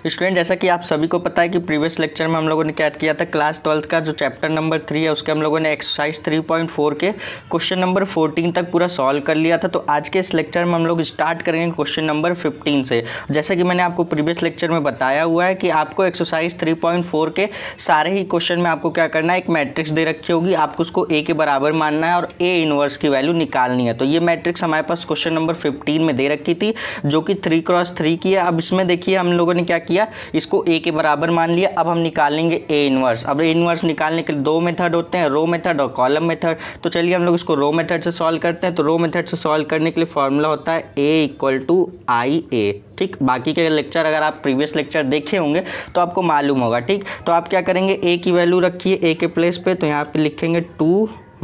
Student, जैसा कि आप सभी को पता है कि प्रीवियस लेक्चर में हम लोगों ने क्या किया था, क्लास 12th का जो चैप्टर नंबर 3 है उसके हम लोगों ने एक्सरसाइज 3.4 के क्वेश्चन नंबर 14 तक पूरा सॉल्व कर लिया था। तो आज के इस लेक्चर में हम लोग स्टार्ट करेंगे क्वेश्चन नंबर 15 से। जैसा कि मैंने आपको प्रीवियस लेक्चर में बताया हुआ है कि आपको एक्सरसाइज 3.4 के सारे ही क्वेश्चन में आपको क्या करना है, एक मैट्रिक्स दे रखी होगी, आपको उसको ए के बराबर मानना है और ए इनवर्स की वैल्यू निकालनी है। तो ये मैट्रिक्स हमारे पास क्वेश्चन नंबर 15 में दे रखी थी जो कि 3x3 की है। अब इसमें देखिए हम लोगों ने क्या किया, इसको ए के बराबर मान लिया। अब हम निकालेंगे ए इनवर्स। अब ए इनवर्स निकालने के लिए दो मेथड होते हैं, रो मेथड और कॉलम मेथड। तो चलिए हम लोग इसको रो मेथड से सॉल्व करते हैं। तो रो मेथड से सॉल्व करने के लिए फॉर्मूला होता है ए इक्वल टू आई ए। ठीक, बाकी के लेक्चर अगर आप प्रीवियस लेक्चर देखे होंगे तो आपको मालूम होगा। ठीक, तो आप क्या करेंगे, ए की वैल्यू रखिए ए के प्लेस पे। तो यहाँ पे लिखेंगे 2 -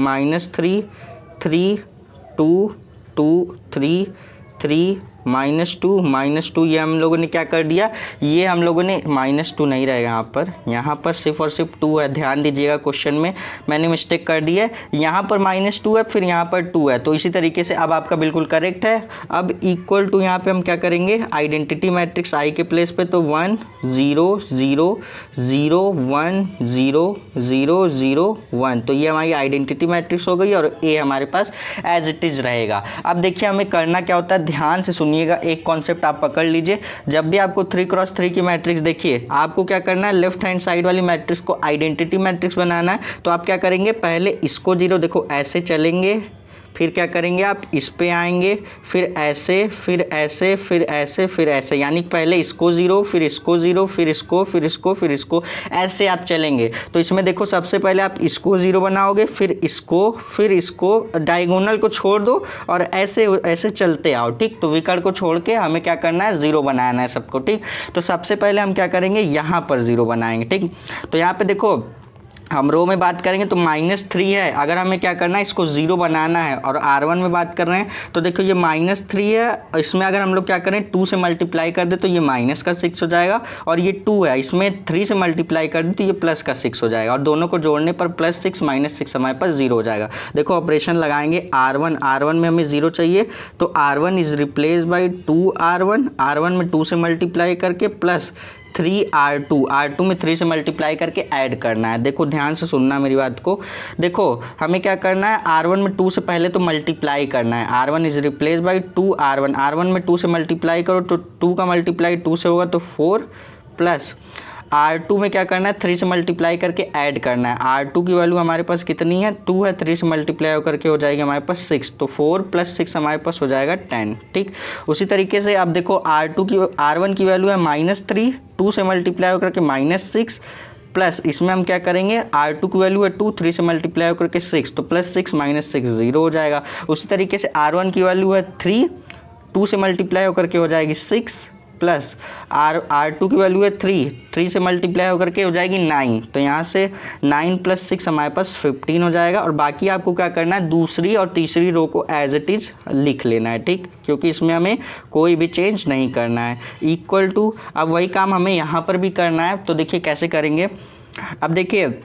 3 3 2 2 3 3 -2 ये हम लोगों ने क्या कर दिया, ये हम लोगों ने -2 नहीं रहेगा यहाँ पर सिर्फ और सिर्फ 2 है। ध्यान दीजिएगा, क्वेश्चन में मैंने मिस्टेक कर दी है, यहाँ पर -2 है, फिर यहाँ पर 2 है। तो इसी तरीके से अब आपका बिल्कुल करेक्ट है। अब इक्वल टू यहाँ पे हम क्या करेंगे, आइडेंटिटी मैट्रिक्स आई के प्लेस पे। तो 1 0 0 0 1 0 0 0 1। तो ये हमारी आइडेंटिटी मैट्रिक्स हो गई और ए हमारे पास एज इट इज़ रहेगा। अब देखिए हमें करना क्या होता है, ध्यान से सुनिएगा, एक कॉन्सेप्ट आप पकड़ लीजिए। जब भी आपको 3x3 की मैट्रिक्स देखिए, आपको क्या करना है, लेफ्ट हैंड साइड वाली मैट्रिक्स को आइडेंटिटी मैट्रिक्स बनाना है। तो आप क्या करेंगे, पहले इसको 0, देखो ऐसे चलेंगे, फिर क्या करेंगे आप इस पे आएंगे, फिर ऐसे फिर ऐसे फिर ऐसे फिर ऐसे, यानी पहले इसको 0 फिर इसको 0 फिर इसको फिर इसको फिर इसको, ऐसे आप चलेंगे। तो इसमें देखो सबसे पहले आप इसको 0 बनाओगे, फिर इसको डायगोनल को छोड़ दो और ऐसे ऐसे चलते आओ। ठीक, तो विकर्ण को छोड़ के हमें क्या करना है, 0 बनाना है सबको। ठीक, तो सबसे पहले हम क्या करेंगे, यहाँ पर 0 बनाएंगे। ठीक, तो यहाँ पे देखो हम रो में बात करेंगे तो -3 है, अगर हमें क्या करना है, इसको 0 बनाना है। और R1 में बात कर रहे हैं तो देखो ये -3 है, इसमें अगर हम लोग क्या करें 2 से मल्टीप्लाई कर दे तो ये -6 हो जाएगा, और ये 2 है, इसमें 3 से मल्टीप्लाई कर दे तो ये +6 हो जाएगा, और दोनों को जोड़ने पर +6 -6 हमारे पास 0 हो जाएगा। देखो ऑपरेशन लगाएंगे, R1 में हमें 0 चाहिए, तो R1 is replace by 2R1 में 2 से मल्टीप्लाई करके प्लस 3R2 में 3 से मल्टीप्लाई करके ऐड करना है। देखो ध्यान से सुनना मेरी बात को, देखो हमें क्या करना है, R1 में 2 से पहले तो मल्टीप्लाई करना है। R1 is replace by 2R1 में 2 से मल्टीप्लाई करो तो 2 का मल्टीप्लाई 2 से होगा तो 4 प्लस R2 में क्या करना है, 3 से मल्टीप्लाई करके ऐड करना है। R2 की वैल्यू हमारे पास कितनी है, 2 है, 3 से मल्टीप्लाई होकर के हो जाएगी हमारे पास 6, तो 4 + 6 हमारे पास हो जाएगा 10। ठीक, उसी तरीके से अब देखो R1 की वैल्यू है -3, 2 से मल्टीप्लाई होकर के -6 प्लस इसमें हम क्या करेंगे, R2 की वैल्यू है 2, 3 से मल्टीप्लाई होकर के 6, तो +6 -6 0 हो जाएगा। उसी तरीके से R1 की वैल्यू है 3, 2 से मल्टीप्लाई होकर के हो जाएगी 6 प्लस R2 की वैल्यू है 3 से मल्टीप्लाई होकर के हो जाएगी 9, तो यहाँ से 9 + 6 हमारे पास 15 हो जाएगा। और बाकी आपको क्या करना है, दूसरी और तीसरी रो को एज इट इज़ लिख लेना है। ठीक, क्योंकि इसमें हमें कोई भी चेंज नहीं करना है। इक्वल टू, अब वही काम हमें यहाँ पर भी करना है। तो देखिए कैसे करेंगे, अब देखिए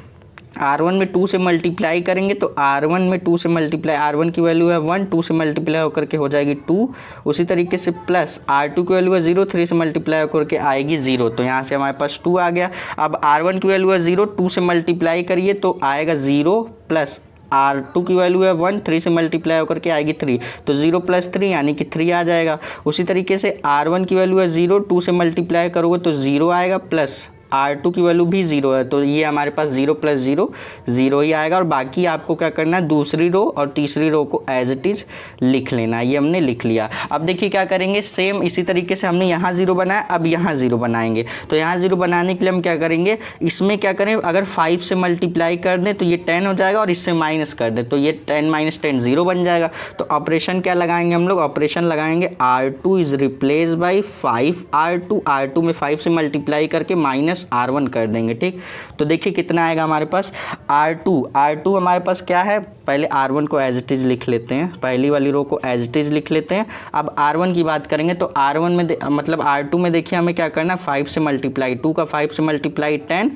R1 में 2 से मल्टीप्लाई करेंगे तो R1 में 2 से मल्टीप्लाई, R1 की वैल्यू है 1, 2 से मल्टीप्लाई होकर के हो जाएगी 2। उसी तरीके से प्लस R2 की वैल्यू है 0, 3 से मल्टीप्लाई होकर के आएगी 0, तो यहाँ से हमारे पास 2 आ गया। अब R1 की वैल्यू है 0, 2 से मल्टीप्लाई करिए तो आएगा 0 प्लस R2 की वैल्यू है 1, 3 से मल्टीप्लाई होकर के आएगी 3, तो 0 + 3 यानी कि 3 आ जाएगा। उसी तरीके से R1 की वैल्यू है 0, 2 से मल्टीप्लाई करोगे तो 0 आएगा, प्लस R2 की वैल्यू भी 0 है, तो ये हमारे पास 0 + 0 0 ही आएगा। और बाकी आपको क्या करना है, दूसरी रो और तीसरी रो को एज इट इज़ लिख लेना है। ये हमने लिख लिया। अब देखिए क्या करेंगे, सेम इसी तरीके से हमने यहाँ 0 बनाया, अब यहाँ 0 बनाएंगे। तो यहाँ 0 बनाने के लिए हम क्या करेंगे, इसमें क्या करें, अगर 5 से मल्टीप्लाई कर दें तो ये 10 हो जाएगा, और इससे माइनस कर दें तो ये 10 - 10 0 बन जाएगा। तो ऑपरेशन क्या लगाएंगे हम लोग, ऑपरेशन लगाएंगे R2 is replace by 5R2 में 5 से मल्टीप्लाई करके -R1 कर देंगे। ठीक, तो देखिए कितना आएगा हमारे पास, R2 हमारे पास क्या है, पहले R1 को एज इट इज़ लिख लेते हैं, पहली वाली रो को एज इट इज़ लिख लेते हैं। अब R1 की बात करेंगे तो R1 में मतलब R2 में देखिए हमें क्या करना है, 5 से मल्टीप्लाई, 2 का 5 से मल्टीप्लाई 10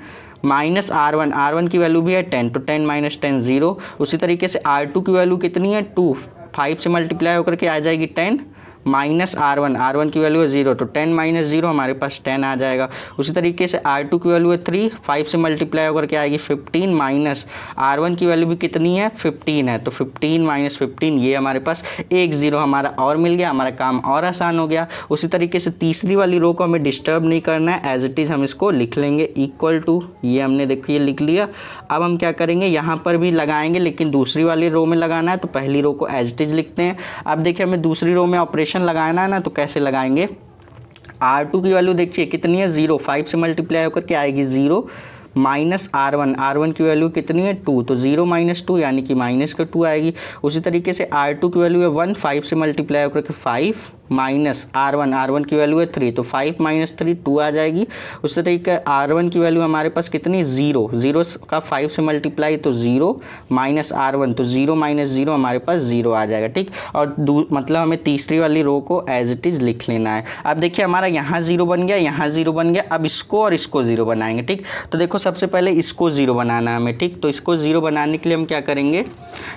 माइनस R1 की वैल्यू भी है 10, तो 10 - 10 0। उसी तरीके से R2 की वैल्यू कितनी है 2, 5 से मल्टीप्लाई होकर के आ जाएगी 10 माइनस R1 की वैल्यू है 0 तो 10 माइनस 0 हमारे पास 10 आ जाएगा। उसी तरीके से R2 की वैल्यू है 3, 5 से मल्टीप्लाई होकर के आएगी 15 माइनस R1 की वैल्यू भी कितनी है 15 है, तो 15 माइनस 15 ये हमारे पास एक ज़ीरो हमारा और मिल गया, हमारा काम और आसान हो गया। उसी तरीके से तीसरी वाली रो को हमें डिस्टर्ब नहीं करना है, एज इट इज़ हम इसको लिख लेंगे इक्वल टू, ये हमने देखो ये लिख लिया। अब हम क्या करेंगे यहाँ पर भी लगाएंगे, लेकिन दूसरी वाली रो में लगाना है, तो पहली रो को एज इट इज़ लिखते हैं। अब देखिए हमें दूसरी रो में ऑपरेशन लगाना है ना, तो कैसे लगाएंगे। R2 की वैल्यू देखिए कितनी है 0, 5 से मल्टीप्लाई होकर के आएगी 0 माइनस R1 की वैल्यू कितनी है 2, तो 0 माइनस 2 यानी कि माइनस का 2 आएगी। उसी तरीके से R2 की वैल्यू है 1, 5 से मल्टीप्लाई होकर के 5 माइनस R1 की वैल्यू है 3, तो 5 माइनस 3 2 आ जाएगी। उसी तरीके R1 की वैल्यू हमारे पास कितनी 0 का 5 से मल्टीप्लाई तो 0 माइनस R1 तो 0 माइनस 0 हमारे पास 0 आ जाएगा, ठीक। और मतलब हमें तीसरी वाली रो को एज इट इज़ लिख लेना है। अब देखिए हमारा यहाँ 0 बन गया, यहाँ 0 बन गया, अब इसको और इसको 0 बनाएंगे, ठीक। तो देखो सबसे पहले इसको 0 बनाना है हमें, ठीक। तो इसको 0 बनाने के लिए हम क्या करेंगे,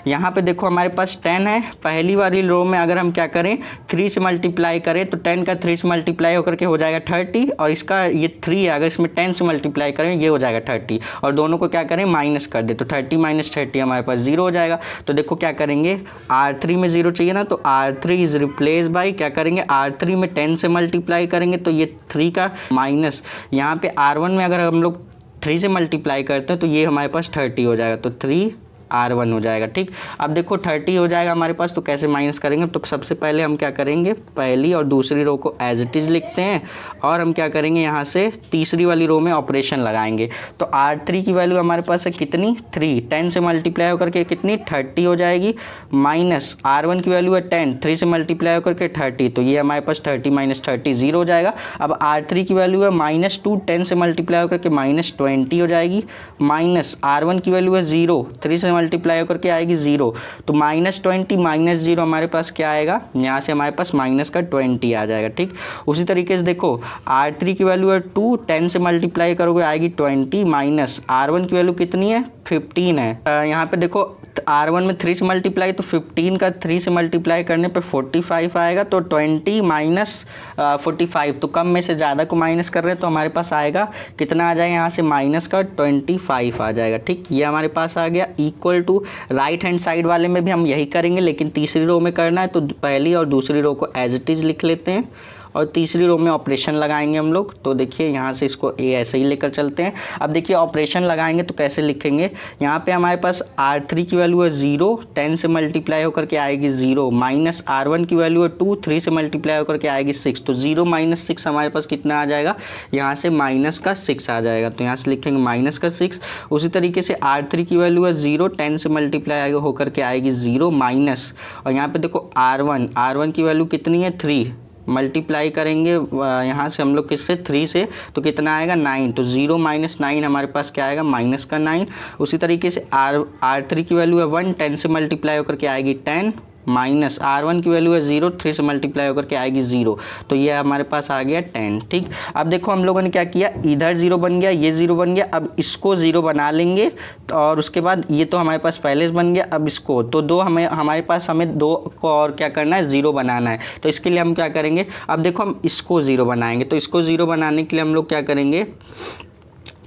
यहाँ पे देखो हमारे पास 10 है, पहली वाली रो में अगर हम क्या करें 3 से मल्टीप्लाई करें तो 10 का 3 से मल्टीप्लाई होकर के हो जाएगा 30, और इसका ये 3 है, अगर इसमें 10 से मल्टीप्लाई करें ये हो जाएगा 30, और दोनों को क्या करें माइनस कर दे, तो 30 माइनस 30 हमारे पास 0 हो जाएगा। तो देखो क्या करेंगे, R3 में 0 चाहिए ना, तो R3 इज रिप्लेस बाई क्या करेंगे, R3 में 10 से मल्टीप्लाई करेंगे तो ये 3 का माइनस, यहाँ पे R1 में अगर हम लोग 3 से मल्टीप्लाई करते हैं तो ये हमारे पास 30 हो जाएगा, तो 3R1 हो जाएगा, ठीक। अब देखो 30 हो जाएगा हमारे पास, तो कैसे माइनस करेंगे, तो सबसे पहले हम क्या करेंगे, पहली और दूसरी रो को एज इट इज़ लिखते हैं, और हम क्या करेंगे यहाँ से तीसरी वाली रो में ऑपरेशन लगाएंगे। तो R3 की वैल्यू हमारे पास है कितनी 3, 10 से मल्टीप्लाई होकर के कितनी 30 हो जाएगी, माइनस R1 की वैल्यू है 10, 3 से मल्टीप्लाई होकर के 30, तो ये हमारे पास 30 माइनस 30 0 हो जाएगा। अब R3 की वैल्यू है -2, 10 से मल्टीप्लाई होकर के -20 हो जाएगी, माइनस R1 की वैल्यू है 0, 3 से मल्टीप्लाई होकर के आएगी 0, तो -20 माइनस 0 हमारे पास क्या आएगा, यहाँ से हमारे पास माइनस का 20 आ जाएगा, ठीक। उसी तरीके से देखो R3 की वैल्यू है 2, 10 से मल्टीप्लाई करोगे आएगी 20, माइनस R1 की वैल्यू कितनी है 15 है। यहाँ पे देखो R1 में 3 से मल्टीप्लाई, तो 15 का 3 से मल्टीप्लाई करने पे 45 आएगा, तो 20 माइनस 45, तो कम में से ज़्यादा को माइनस कर रहे हैं तो हमारे पास आएगा कितना आ जाएगा, यहाँ से माइनस का 25 आ जाएगा, ठीक। ये हमारे पास आ गया equal to, right hand side वाले में भी हम यही करेंगे, लेकिन तीसरी रो में करना है तो पहली और दूसरी रो को एज इट इज़ लिख लेते हैं, और तीसरी रो में ऑपरेशन लगाएंगे हम लोग। तो देखिए यहाँ से इसको ए ऐसे ही लेकर चलते हैं। अब देखिए ऑपरेशन लगाएंगे तो कैसे लिखेंगे, यहाँ पे हमारे पास R3 की वैल्यू है 0, 10 से मल्टीप्लाई होकर के आएगी 0, माइनस R1 की वैल्यू है 2, 3 से मल्टीप्लाई होकर के आएगी 6, तो 0 माइनस 6 हमारे पास कितना आ जाएगा, यहाँ से माइनस का 6 आ जाएगा, तो यहाँ से लिखेंगे माइनस का 6। उसी तरीके से R3 की वैल्यू है 0, 10 से मल्टीप्लाई होकर के आएगी 0 माइनस, और यहाँ पे देखो R1 की वैल्यू कितनी है 3, मल्टीप्लाई करेंगे यहाँ से हम लोग किससे 3 से, तो कितना आएगा 9, तो 0 माइनस 9 हमारे पास क्या आएगा माइनस का 9। उसी तरीके से R3 की वैल्यू है 1, 10 से मल्टीप्लाई होकर के आएगी 10, माइनस R1 की वैल्यू है 0, 3 से मल्टीप्लाई होकर के आएगी 0, तो ये हमारे पास आ गया 10, ठीक। अब देखो हम लोगों ने क्या किया, इधर 0 बन गया, ये 0 बन गया, अब इसको 0 बना लेंगे, तो और उसके बाद ये तो हमारे पास पहले से बन गया, अब इसको तो हमारे पास हमें 2 को और क्या करना है 0 बनाना है, तो इसके लिए हम क्या करेंगे, अब देखो हम इसको 0 बनाएंगे, तो इसको 0 बनाने के लिए हम लोग क्या करेंगे,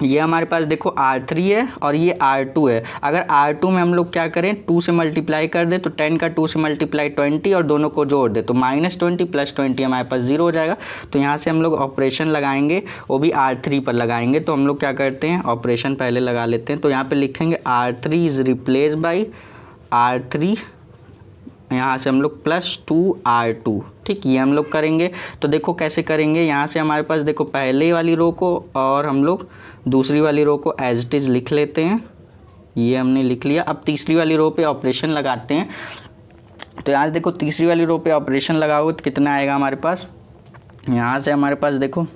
ये हमारे पास देखो R3 है और ये R2 है, अगर R2 में हम लोग क्या करें 2 से मल्टीप्लाई कर दे, तो 10 का 2 से मल्टीप्लाई 20, और दोनों को जोड़ दे तो -20 प्लस 20 हमारे पास 0 हो जाएगा। तो यहाँ से हम लोग ऑपरेशन लगाएंगे, वो भी R3 पर लगाएंगे, तो हम लोग क्या करते हैं ऑपरेशन पहले लगा लेते हैं। तो यहाँ पे लिखेंगे R3 is replace by R3, यहाँ से हम लोग +2R2, ठीक, ये हम लोग करेंगे। तो देखो कैसे करेंगे, यहाँ से हमारे पास देखो पहले वाली रो को और हम लोग दूसरी वाली रो को एज इट इज़ लिख लेते हैं, ये हमने लिख लिया। अब तीसरी वाली रो पे ऑपरेशन लगाते हैं, तो यहाँ से देखो तीसरी वाली रो पे ऑपरेशन लगाओगे तो कितना आएगा हमारे पास, यहाँ से हमारे पास देखो,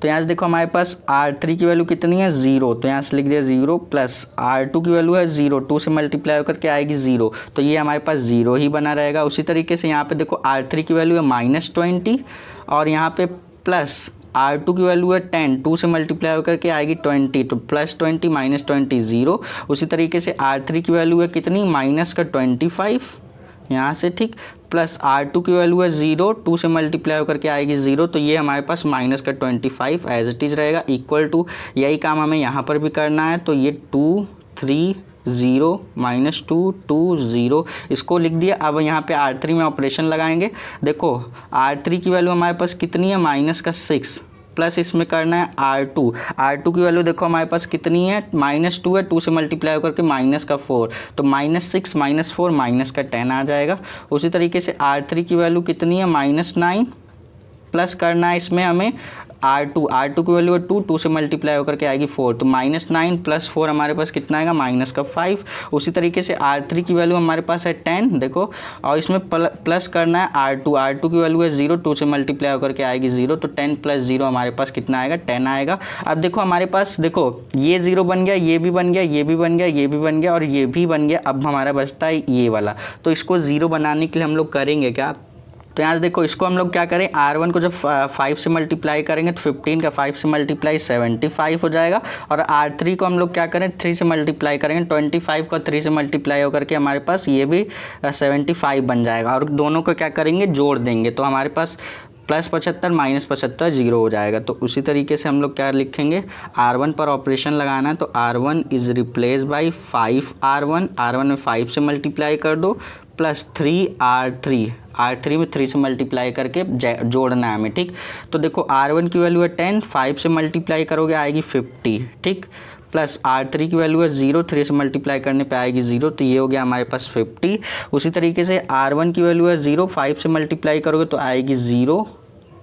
तो यहाँ से देखो हमारे पास R3 की वैल्यू कितनी है 0, तो यहाँ से लिख दिया 0, प्लस R2 की वैल्यू है 0, 2 से मल्टीप्लाई होकर के आएगी 0, तो ये हमारे पास 0 ही बना रहेगा। उसी तरीके से यहाँ पे देखो R3 की वैल्यू है -20, और यहाँ पे प्लस R2 की वैल्यू है 10, 2 से मल्टीप्लाई होकर के आएगी 20, तो +20 -20 0। उसी तरीके से R3 की वैल्यू है कितनी -25, यहाँ से ठीक, प्लस R2 की वैल्यू है 0, 2 से मल्टीप्लाई होकर के आएगी 0, तो ये हमारे पास माइनस का 25 एज इट इज़ रहेगा, इक्वल टू यही काम हमें यहाँ पर भी करना है, तो ये 2 3 0 -2 2 0 इसको लिख दिया। अब यहाँ पे R3 में ऑपरेशन लगाएंगे। देखो R3 की वैल्यू हमारे पास कितनी है, माइनस का 6, प्लस इसमें करना है R2 की वैल्यू देखो हमारे पास कितनी है, -2 है, 2 से मल्टीप्लाई करके माइनस का 4, तो -6 -4 माइनस का 10 आ जाएगा। उसी तरीके से R3 की वैल्यू कितनी है, -9, प्लस करना है इसमें हमें R2 की वैल्यू है 2 से मल्टीप्लाई होकर के आएगी 4, तो -9 + 4 हमारे पास कितना आएगा, माइनस का 5। उसी तरीके से R3 की वैल्यू हमारे पास है 10, देखो, और इसमें प्लस करना है R2 की वैल्यू है 0, 2 से मल्टीप्लाई होकर के आएगी 0, तो 10 + 0 हमारे पास कितना आएगा, 10 आएगा। अब देखो हमारे पास, देखो ये 0 बन गया, ये भी बन गया, ये भी बन गया, ये भी बन गया और ये भी बन गया। अब हमारा बचता है ये वाला, तो इसको 0 बनाने के लिए हम लोग करेंगे क्या, तो यहाँ से देखो इसको हम लोग क्या करें, R1 को जब 5 से मल्टीप्लाई करेंगे तो 15 का 5 से मल्टीप्लाई 75 हो जाएगा, और R3 को हम लोग क्या करें, 3 से मल्टीप्लाई करेंगे, 25 का 3 से मल्टीप्लाई होकर के हमारे पास ये भी 75 बन जाएगा, और दोनों को क्या करेंगे, जोड़ देंगे, तो हमारे पास +75 -75 0 हो जाएगा। तो उसी तरीके से हम लोग क्या लिखेंगे, R1 पर ऑपरेशन लगाना है, तो R1 is replace by 5R1 में 5 से मल्टीप्लाई कर दो, प्लस 3R3 में 3 से मल्टीप्लाई करके जोड़ना है हमें, ठीक। तो देखो R1 की वैल्यू है 10, 5 से मल्टीप्लाई करोगे आएगी 50, ठीक, प्लस R3 की वैल्यू है 0, 3 से मल्टीप्लाई करने पे आएगी 0, तो ये हो गया हमारे पास 50। उसी तरीके से R1 की वैल्यू है 0, 5 से मल्टीप्लाई करोगे तो आएगी 0,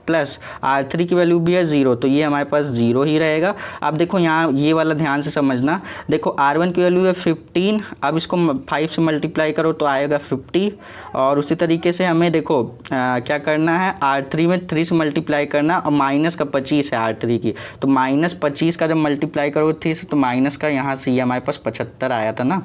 प्लस R3 की वैल्यू भी है 0, तो ये हमारे पास 0 ही रहेगा। अब देखो यहाँ ये वाला ध्यान से समझना, देखो R1 की वैल्यू है 15, अब इसको 5 से मल्टीप्लाई करो तो आएगा 50, और उसी तरीके से हमें देखो क्या करना है, R3 में 3 से मल्टीप्लाई करना, और माइनस का 25 है R3 की, तो -25 का जब मल्टीप्लाई करोगे 3 से, तो माइनस का यहाँ से ये हमारे पास 75 आया था ना,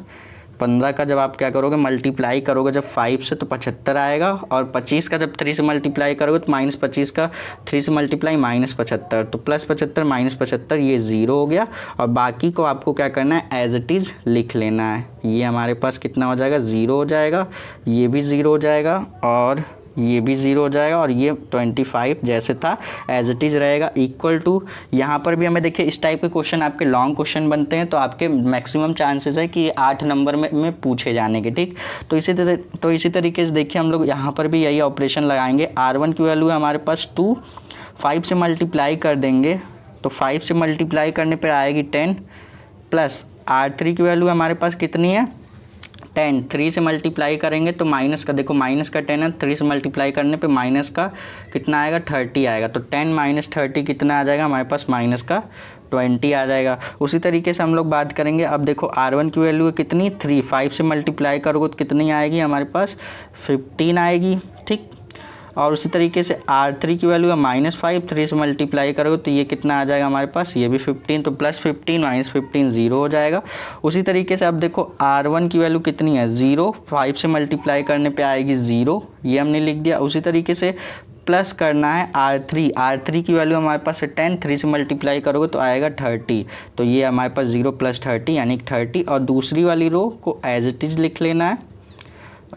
15 का जब आप क्या करोगे, मल्टीप्लाई करोगे जब 5 से, तो 75 आएगा, और 25 का जब 3 से मल्टीप्लाई करोगे तो -25 का 3 से मल्टीप्लाई -75, तो +75 -75 ये 0 हो गया, और बाकी को आपको क्या करना है, एज इट इज़ लिख लेना है। ये हमारे पास कितना हो जाएगा, 0 हो जाएगा, ये भी 0 हो जाएगा, और ये भी 0 हो जाएगा, और ये 25 जैसे था एज इट इज़ रहेगा, इक्वल टू यहाँ पर भी हमें देखिए इस टाइप के क्वेश्चन आपके लॉन्ग क्वेश्चन बनते हैं, तो आपके मैक्सिमम चांसेस है कि 8 नंबर में पूछे जाने के, ठीक। तो इसी तरीके से देखिए हम लोग यहाँ पर भी यही ऑपरेशन लगाएंगे। R1 की वैल्यू है हमारे पास 2, 5 से मल्टीप्लाई कर देंगे, तो 5 से मल्टीप्लाई करने पर आएगी 10, प्लस R3 की वैल्यू हमारे पास कितनी है, 10, 3 से मल्टीप्लाई करेंगे तो माइनस का, देखो माइनस का 10 है, 3 से मल्टीप्लाई करने पे माइनस का कितना आएगा, 30 आएगा, तो 10 - 30 कितना आ जाएगा हमारे पास, माइनस का 20 आ जाएगा। उसी तरीके से हम लोग बात करेंगे, अब देखो R1 की वैल्यू है कितनी, 3, 5 से मल्टीप्लाई करोगे तो कितनी आएगी हमारे पास, 15 आएगी, ठीक। और उसी तरीके से R3 की वैल्यू है -5, 3 से मल्टीप्लाई करोगे तो ये कितना आ जाएगा हमारे पास, ये भी 15, तो +15 -15 0 हो जाएगा। उसी तरीके से अब देखो R1 की वैल्यू कितनी है, 0, 5 से मल्टीप्लाई करने पे आएगी 0, ये हमने लिख दिया। उसी तरीके से प्लस करना है R3 की वैल्यू हमारे पास है 10, 3 से मल्टीप्लाई करोगे तो आएगा 30, तो ये हमारे पास 0 + 30 यानी 30, और दूसरी वाली रो को एज इट इज़ लिख लेना है,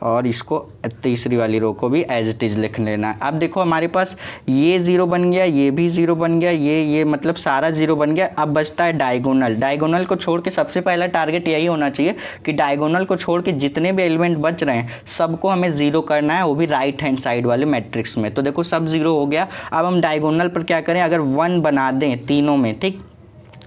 और इसको तीसरी वाली रो को भी एज इट इज़ लिख लेना है। अब देखो हमारे पास ये 0 बन गया, ये भी 0 बन गया, ये मतलब सारा 0 बन गया। अब बचता है डायगोनल को छोड़ के सबसे पहला टारगेट यही होना चाहिए कि डायगोनल को छोड़ के जितने भी एलिमेंट बच रहे हैं सबको हमें 0 करना है, वो भी राइट हैंड साइड वाले मैट्रिक्स में। तो देखो सब 0 हो गया। अब हम डायगोनल पर क्या करें, अगर 1 बना दें तीनों में, ठीक,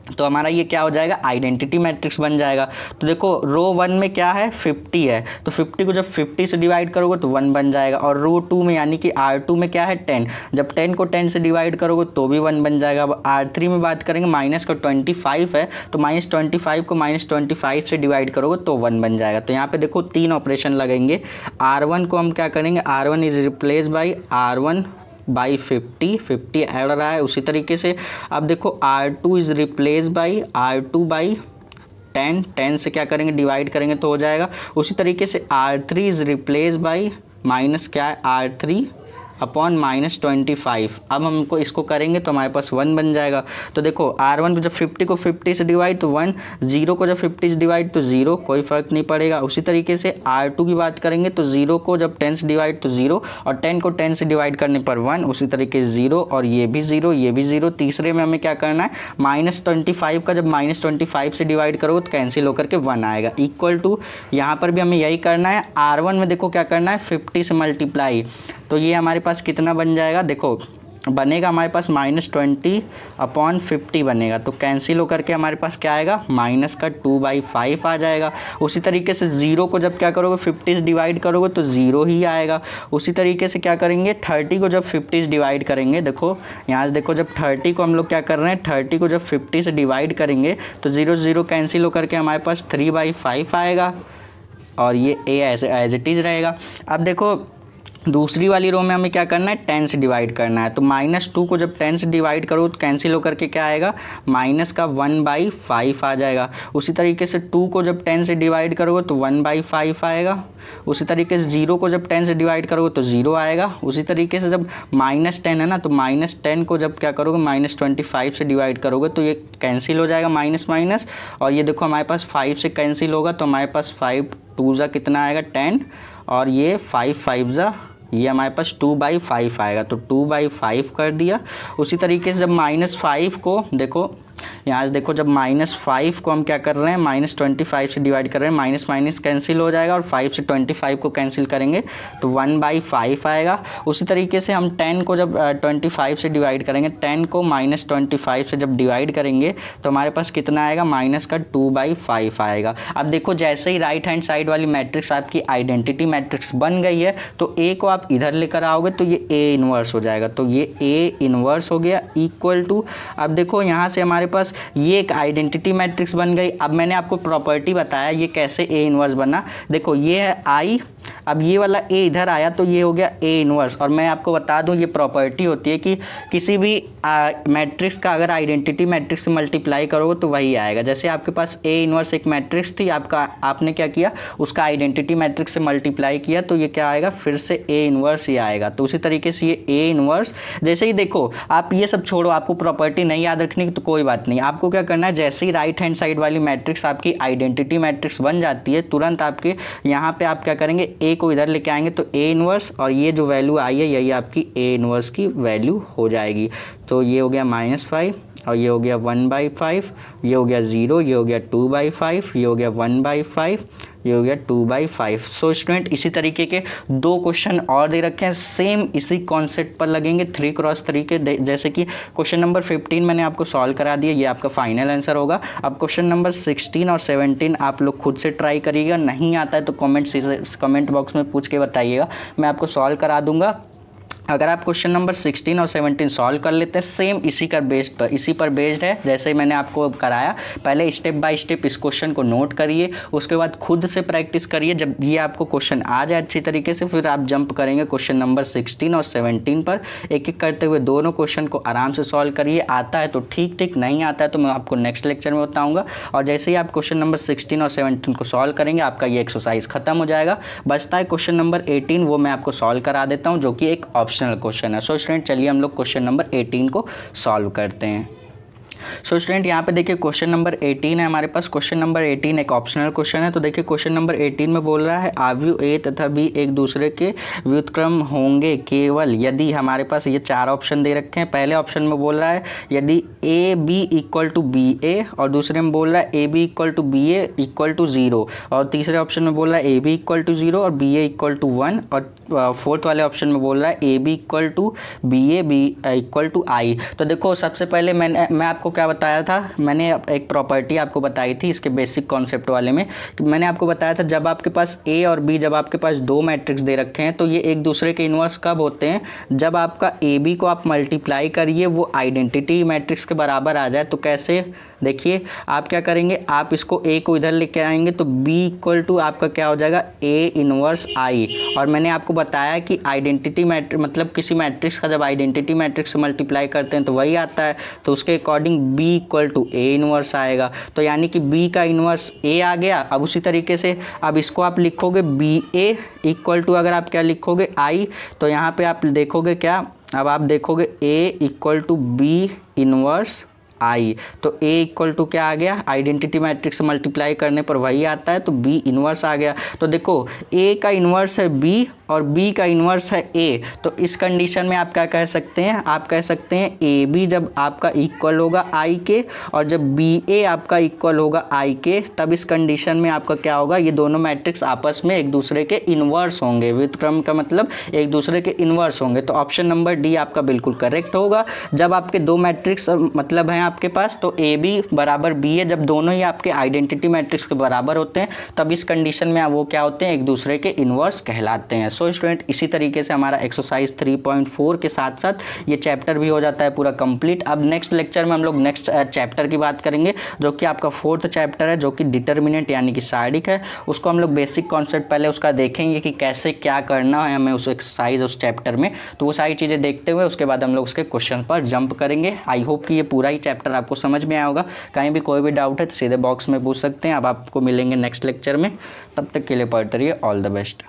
तो हमारा ये क्या हो जाएगा, आइडेंटिटी मैट्रिक्स बन जाएगा। तो देखो रो 1 में क्या है, 50 है, तो 50 को जब 50 से डिवाइड करोगे तो 1 बन जाएगा। और रो 2 में यानी कि R2 में क्या है, 10, जब 10 को 10 से डिवाइड करोगे तो भी 1 बन जाएगा। अब R3 में बात करेंगे, माइनस का 25 है, तो -25 को -25 से डिवाइड करोगे तो 1 बन जाएगा। तो यहाँ पे देखो 3 ऑपरेशन लगेंगे। R1 को हम क्या करेंगे, R1 is replace by R1 by 50 add रहा है। उसी तरीके से अब देखो R2 is replace by R2 by 10 से क्या करेंगे, डिवाइड करेंगे तो हो जाएगा। उसी तरीके से R3 is replace by minus क्या है, R3 अपॉन -25। अब हमको इसको करेंगे तो हमारे पास 1 बन जाएगा। तो देखो R1 को जब 50 को 50 से डिवाइड तो 1, 0 को जब 50 से डिवाइड तो 0, कोई फ़र्क नहीं पड़ेगा। उसी तरीके से R2 की बात करेंगे तो 0 को जब 10 से डिवाइड तो 0, और 10 को 10 से डिवाइड करने पर 1, उसी तरीके से 0, और ये भी 0, ये भी 0। तीसरे में हमें क्या करना है, -25 का जब -25 से डिवाइड करोगे तो कैंसिल होकर के 1 आएगा, इक्वल टू यहाँ पर भी हमें यही करना है। R1 में देखो क्या करना है, 50 से मल्टीप्लाई, तो ये हमारे पास कितना बन जाएगा, देखो बनेगा हमारे पास -20/50 बनेगा। तो कैंसिल होकर के हमारे पास क्या आएगा, माइनस का 2/5 आ जाएगा। उसी तरीके से 0 को जब क्या करोगे 50 से डिवाइड करोगे तो 0 ही आएगा। उसी तरीके से क्या करेंगे, 30 को जब 50 से डिवाइड करेंगे, देखो यहाँ से देखो जब 30 को हम लोग क्या कर रहे हैं, 30 को जब 50 से डिवाइड करेंगे तो 0 0 कैंसिल होकर के हमारे पास 3/5 आएगा, और ये ए ऐसे एज इट इज़ रहेगा। अब देखो दूसरी वाली रो में हमें क्या करना है, 10 से डिवाइड करना है। तो -2 को जब 10 से डिवाइड करो तो कैंसिल होकर के क्या आएगा, माइनस का 1/5 आ जाएगा। उसी तरीके से 2 को जब 10 से डिवाइड करोगे तो 1/5 आएगा। उसी तरीके से 0 को जब 10 से डिवाइड करोगे तो 0 आएगा। उसी तरीके से जब -10 है ना, तो -10 को जब क्या करोगे -25 से डिवाइड करोगे तो ये कैंसिल हो जाएगा माइनस माइनस, और ये देखो हमारे पास 5 से कैंसिल होगा तो हमारे पास 5 2 जा कितना आएगा 10, और ये 5 5 जा ये हमारे पास 2/5 आएगा, तो 2/5 कर दिया। उसी तरीके से जब -5 को देखो यहाँ से देखो जब -5 को हम क्या कर रहे हैं, -25 से डिवाइड कर रहे हैं, माइनस माइनस कैंसिल हो जाएगा, और 5 से 25 को कैंसिल करेंगे तो 1/5 आएगा। उसी तरीके से हम 10 को जब 25 से डिवाइड करेंगे, 10 को -25 से जब डिवाइड करेंगे तो हमारे पास कितना आएगा, माइनस का 2/5 आएगा। अब देखो जैसे ही राइट हैंड साइड वाली मैट्रिक्स आपकी आइडेंटिटी मैट्रिक्स बन गई है, तो ए को आप इधर लेकर आओगे तो ये ए इन्वर्स हो जाएगा, तो ये ए इन्वर्स हो गया, इक्वल टू, अब देखो यहाँ से हमारे पास ये एक आइडेंटिटी मैट्रिक्स बन गई। अब मैंने आपको प्रॉपर्टी बताया ये कैसे ए इन्वर्स बना, देखो ये है आई, अब ये वाला ए इधर आया तो ये हो गया ए इन्वर्स। और मैं आपको बता दूं ये प्रॉपर्टी होती है कि किसी भी मैट्रिक्स का अगर आइडेंटिटी मैट्रिक्स से मल्टीप्लाई करोगे तो वही आएगा। जैसे आपके पास ए इन्वर्स एक मैट्रिक्स थी, आपने क्या किया, उसका आइडेंटिटी मैट्रिक्स से मल्टीप्लाई किया तो ये क्या आएगा, फिर से ए इन्वर्स ही आएगा। तो उसी तरीके से ये ए इन्वर्स, जैसे ही देखो आप ये सब छोड़ो, आपको प्रॉपर्टी नहीं याद रखनी तो कोई बात नहीं, आपको क्या करना है, जैसे ही राइट हैंड साइड वाली मैट्रिक्स आपकी आइडेंटिटी मैट्रिक्स बन जाती है, तुरंत आपके यहाँ पे आप क्या करेंगे, ए को इधर लेके आएंगे तो ए इन्वर्स, और ये जो वैल्यू आई है यही आपकी ए इन्वर्स की वैल्यू हो जाएगी। तो ये हो गया -5, और ये हो गया 1/5, ये हो गया 0, ये हो गया 2/5, ये हो गया 1/5, ये हो गया 2/5। सो स्टूडेंट इसी तरीके के 2 क्वेश्चन और दे रखे हैं, सेम इसी कॉन्सेप्ट पर लगेंगे 3x3 के, जैसे कि क्वेश्चन नंबर 15 मैंने आपको सॉल्व करा दिया, ये आपका फाइनल आंसर होगा। अब क्वेश्चन नंबर 16 और 17 आप लोग खुद से ट्राई करिएगा, नहीं आता है तो कमेंट बॉक्स में पूछ के बताइएगा, मैं आपको सॉल्व करा दूंगा। अगर आप क्वेश्चन नंबर 16 और 17 सॉल्व कर लेते हैं, सेम इसी पर बेस्ड है जैसे ही मैंने आपको कराया, पहले स्टेप बाय स्टेप इस क्वेश्चन को नोट करिए, उसके बाद खुद से प्रैक्टिस करिए। जब ये आपको क्वेश्चन आ जाए अच्छी तरीके से, फिर आप जंप करेंगे क्वेश्चन नंबर 16 और 17 पर, एक एक करते हुए दोनों क्वेश्चन को आराम से सॉल्व करिए। आता है तो ठीक, नहीं आता है तो मैं आपको नेक्स्ट लेक्चर में बताऊँगा। और जैसे ही आप क्वेश्चन नंबर 16 और 17 को सॉल्व करेंगे, आपका ये एक्सरसाइज खत्म हो जाएगा। बचता है क्वेश्चन नंबर 18, वो मैं आपको सॉल्व करा देता हूँ, जो कि एक ऑप्शनल क्वेश्चन है। सो स्टूडेंट चलिए हम लोग क्वेश्चन नंबर 18 को सॉल्व करते हैं। सो स्टूडेंट यहाँ पे देखिए क्वेश्चन नंबर 18 है हमारे पास। क्वेश्चन नंबर 18 एक ऑप्शनल क्वेश्चन है। तो देखिए क्वेश्चन नंबर 18 में बोल रहा है आव्यूह ए तथा बी एक दूसरे के व्युत्क्रम होंगे केवल यदि, हमारे पास ये 4 ऑप्शन दे रखे हैं। पहले ऑप्शन में बोल रहा है यदि A B equal to B A, और दूसरे में बोल रहा है A B equal to B A equal to 0, और तीसरे ऑप्शन में बोल रहा है ए बी इक्वल टू 0 और बी ए इक्वल टू 1, और फोर्थ वाले ऑप्शन में बोल रहा है A B equal to B equal to I. तो देखो सबसे पहले मैं आपको क्या बताया था, मैंने एक प्रॉपर्टी आपको बताई थी इसके बेसिक कॉन्सेप्ट वाले में, कि मैंने आपको बताया था जब आपके पास ए और बी, जब आपके पास 2 मैट्रिक्स दे रखे हैं तो ये एक दूसरे के इन्वर्स कब होते हैं, जब आपका ए बी को आप मल्टीप्लाई करिए वो आइडेंटिटी मैट्रिक्स के बराबर आ जाए। तो कैसे, देखिए आप क्या करेंगे, आप इसको ए को इधर लेके आएंगे तो बी इक्वल टू आपका क्या हो जाएगा, ए इनवर्स आई। और मैंने आपको बताया कि आइडेंटिटी मैट्रिक्स मतलब किसी मैट्रिक्स का जब आइडेंटिटी मैट्रिक्स से मल्टीप्लाई करते हैं तो वही आता है, तो उसके according B B equal to A inverse आएगा। तो यानी कि बी का इनवर्स ए आ गया। अब उसी तरीके से अब इसको आप लिखोगे बी ए इक्वल टू, अगर आप क्या लिखोगे आई, तो यहाँ पे आप देखोगे क्या, अब आप देखोगे A equal to B inverse I, तो A इक्वल टू क्या आ गया, आइडेंटिटी मैट्रिक्स मल्टीप्लाई करने पर वही आता है, तो B इनवर्स आ गया। तो देखो A का इनवर्स है B और B का इनवर्स है A, तो इस कंडीशन में आप क्या कह सकते हैं, आप कह सकते हैं AB जब आपका इक्वल होगा I के और जब BA आपका इक्वल होगा I के, तब इस कंडीशन में आपका क्या होगा, ये दोनों मैट्रिक्स आपस में एक दूसरे के इनवर्स होंगे। व्युत्क्रम का मतलब एक दूसरे के इनवर्स होंगे। तो ऑप्शन नंबर डी आपका बिल्कुल करेक्ट होगा। जब आपके दो मैट्रिक्स मतलब हैं आपके पास, तो ए बी बराबर बी है, जब दोनों ही आपके आइडेंटिटी मैट्रिक्स के बराबर होते हैं तब इस कंडीशन में वो क्या होते हैं, एक दूसरे के इनवर्स कहलाते हैं। सो स्टूडेंट, इसी तरीके से हमारा एक्सरसाइज 3.4 के साथ साथ ये चैप्टर भी हो जाता है पूरा कंप्लीट। अब नेक्स्ट लेक्चर में हम लोग नेक्स्ट चैप्टर की बात करेंगे, जो कि आपका 4th चैप्टर है, जो कि डिटर्मिनेंट यानी कि सारणिक है। उसको हम लोग बेसिक कॉन्सेप्ट पहले उसका देखेंगे कि कैसे क्या करना है हमें उस एक्सरसाइज उस चैप्टर में, तो वो सारी चीज़ें देखते हुए उसके बाद हम लोग उसके क्वेश्चन पर जंप करेंगे। आई होप कि ये पूरा ही चैप्टर आपको समझ में आया होगा। कहीं भी कोई भी डाउट है तो सीधे बॉक्स में पूछ सकते हैं। अब आपको मिलेंगे नेक्स्ट लेक्चर में, तब तक के लिए पढ़ते रहिए। All the best.